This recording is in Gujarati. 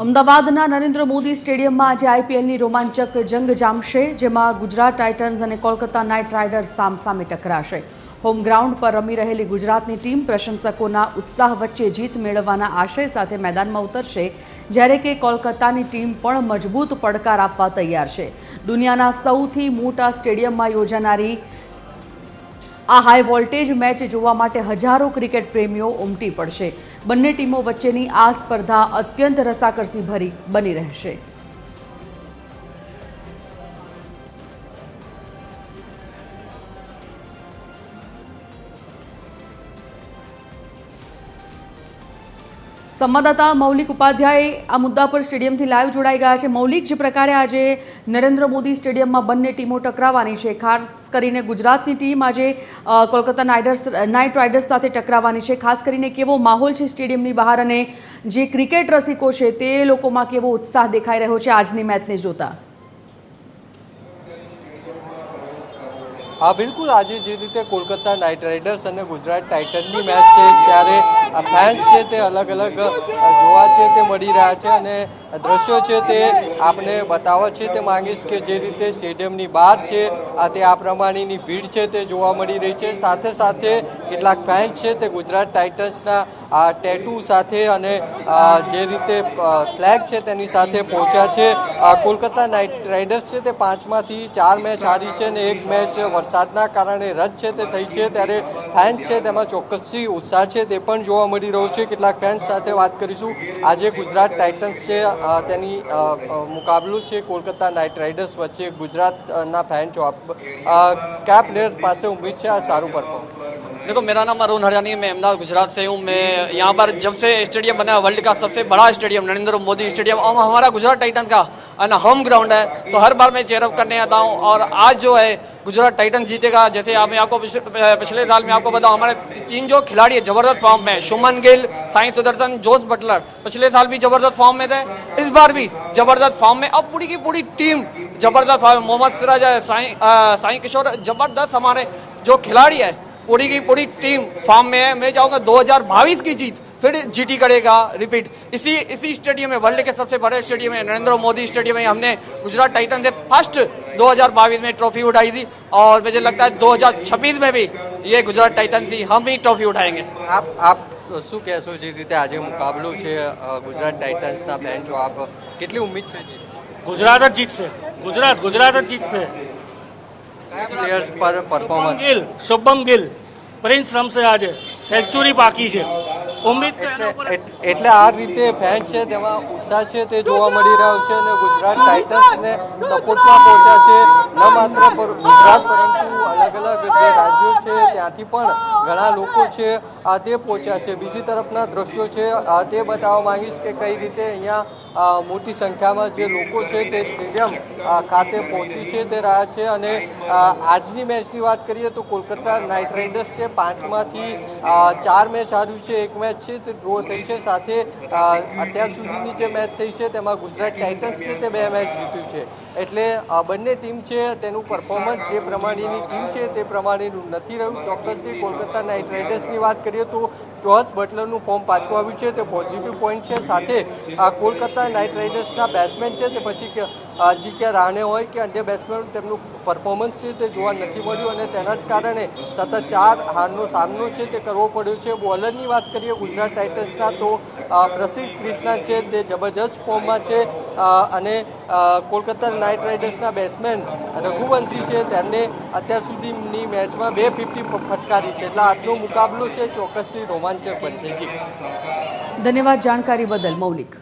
અમદાવાદના નરેન્દ્ર મોદી સ્ટેડિયમમાં આજે આઈપીએલની રોમાંચક જંગ જામશે, જેમાં ગુજરાત ટાઇટન્સ અને કોલકાતા નાઇટ રાઇડર્સ સામસામે ટકરાશે. હોમ ગ્રાઉન્ડ પર રમી રહેલી ગુજરાતની ટીમ પ્રશંસકોના ઉત્સાહ વચ્ચે જીત મેળવવાના આશય સાથે મેદાનમાં ઉતરશે, જ્યારે કે કોલકાતાની ટીમ પણ મજબૂત પડકાર આપવા તૈયાર છે. દુનિયાના સૌથી મોટા સ્ટેડિયમમાં યોજાનારી આ હાઈ વોલ્ટેજ મેચ જોવા માટે હજારો ક્રિકેટ પ્રેમીઓ ઉમટી પડશે. બંને ટીમો વચ્ચેની આ સ્પર્ધા અત્યંત રસાકસી ભરી બની રહેશે. સંવાદદાતા મૌલિક ઉપાધ્યાય આ મુદ્દા પર સ્ટેડિયમથી લાઈવ જોડાઈ ગયા છે. મૌલિક, જે પ્રકારે આજે નરેન્દ્ર મોદી સ્ટેડિયમમાં બંને ટીમો ટકરાવવાની છે, ખાસ કરીને ગુજરાતની ટીમ આજે કોલકાતા નાઇટ રાઇડર્સ સાથે ટકરાવવાની છે, ખાસ કરીને કેવો માહોલ છે સ્ટેડિયમની બહાર અને જે ક્રિકેટ રસિકો છે તે લોકોમાં કેવો ઉત્સાહ દેખાઈ રહ્યો છે આજની મેચને જોતા? હા, બિલકુલ. આજે જે રીતે કોલકાતા નાઇટ રાઇડર્સ અને ગુજરાત ટાઇટન્સની મેચ છે, ત્યારે આ ફેન્સ છે તે અલગ અલગ જોવા છે તે મળી રહ્યા છે અને દ્રશ્યો છે તે આપણે બતાવવા છે તે માંગીશ કે જે રીતે સ્ટેડિયમની બહાર છે તે આ પ્રમાણેની ભીડ છે તે જોવા મળી રહી છે. સાથે સાથે કેટલાક ફેન્સ છે તે ગુજરાત ટાઇટન્સના ટેટુ સાથે અને જે રીતે ફ્લેગ છે તેની સાથે પહોંચ્યા છે. કોલકાતા નાઇટ રાઇડર્સ છે તે 5માંથી 4 મેચ હારી છે અને એક મેચ વરસાદના કારણે રદ છે તે થઈ છે, ત્યારે ફેન્સ છે તેમાં ચોક્કસથી ઉત્સાહ છે તે પણ જોવા મળી રહ્યો છે. કેટલાક ફેન્સ સાથે વાત કરીશું. આજે ગુજરાત ટાઇટન્સ છે તેની મુકાબલો છે કોલકાતા નાઇટ રાઇડર્સ વચ્ચે. ગુજરાતના ફैन जो आप क्या प्लेयर पास से उम्मीद है सारू परफॉर्म? देखो, मेरा नाम अरुण हरियाणी, मैं अहमदाबाद गुजरात से हूँ. मैं यहाँ पर जब से स्टेडियम बना वर्ल्ड का सबसे बड़ा स्टेडियम नरेंद्र मोदी स्टेडियम, और हमारा गुजरात टाइटन का होम ग्राउंड है, तो हर बार मैं चेयरअप करने आता हूँ. और आज जो है गुजरात टाइटन जीतेगा. जैसे मैं आपको पिछले साल में आपको बताऊं, हमारे 3 जो खिलाड़ी है जबरदस्त फॉर्म में, शुभमन गिल, साई सुदर्शन, जोस बटलर, पिछले साल भी जबरदस्त फॉर्म में थे, इस बार भी जबरदस्त फॉर्म में. अब पूरी की पूरी टीम जबरदस्त फॉर्म. मोहम्मद सिराज है, साई किशोर, जबरदस्त हमारे जो खिलाड़ी है, पूरी की पूरी टीम फॉर्म में है. मैं चाहूंगा 2022 की जीत फिर जीटी करेगा रिपीट इसी स्टेडियम में, वर्ल्ड के सबसे बड़े स्टेडियम है नरेंद्र मोदी स्टेडियम में. हमने गुजरात टाइटन से फर्स्ट 2022 में ट्रॉफी उठाई थी, और मुझे लगता है 2026 में भी ये गुजरात टाइटन से हम ही ट्रॉफी उठाएंगे. आप શું કહેશો જે રીતે આજે મુકાબલો છે ગુજરાત ટાઇટન્સના ફેન છો આપ, કેટલી ઉમ્મીદ છે? ગુજરાત જ જીતશે. ગુજરાત જ જીતશે. પ્લેયર્સ પર પરફોર્મન્સ? શુભમ ગિલ, પ્રિન્સ રમશે આજે, સેન્ચુરી બાકી છે. ઉમ્મીદ એટલે આ રીતે ફેન છે તેમાં ઉત્સાહ છે તે જોવા મળી રહ્યો છે અને ગુજરાત ટાઇટન્સને સપોર્ટમાં પહોંચ્યા છે. ન માત્ર ગુજરાત પરંતુ અલગ અલગ જે રાજ્યો છે ત્યાંથી પણ ઘણા લોકો છે તે પહોંચ્યા છે. બીજી તરફના દ્રશ્યો છે તે બતાવવા માંગીશ કે કઈ રીતે અહીંયા મોટી સંખ્યામાં જે લોકો છે તે સ્ટેડિયમ ખાતે પહોંચી છે તે રહ્યા છે. અને આજની મેચની વાત કરીએ તો કોલકાતા નાઇટ રાઇડર્સ છે 5માંથી 4 મેચ હાર્યું છે, એક મેચ છે તે ડ્રો થઈ છે. સાથે અત્યાર સુધીની જે મેચ થઈ છે તેમાં ગુજરાત ટાઇટન્સ છે તે 2 મેચ જીત્યું છે. એટલે બંને ટીમ છે તેનું પરફોર્મન્સ જે પ્રમાણેની ટીમ છે તે પ્રમાણેનું નથી રહ્યું. ચોક્કસથી કોલકાતા નાઇટ રાઇડર્સની વાત કરીએ તો જોસ બટલરનું ફોર્મ પાછું આવ્યું છે તે પોઝિટિવ પોઈન્ટ છે. સાથે કોલકાતા નાઇટ રાઇડર્સના બેટ્સમેન છે તે પછી જીકે રાણે હોય કે અન્ય બેટ્સમેન, તેમનું પરફોર્મન્સ છે તે જોવા નથી મળ્યું અને તેના જ કારણે સતત 4 હારનો સામનો છે તે કરવો પડ્યો છે. બોલરની વાત કરીએ ગુજરાત ટાઇટન્સના તો પ્રસિદ્ધ ક્રિષ્ના છે તે જબરજસ્ત ફોર્મમાં છે અને કોલકાતા નાઇટ રાઇડર્સના બેટ્સમેન રઘુવંશી છે તેમને અત્યાર સુધીની મેચમાં 250 ફટકારી છે. એટલે આજનો મુકાબલો છે ચોક્કસથી રોમાંચક બનશે. જી, ધન્યવાદ જાણકારી બદલ મૌલિક.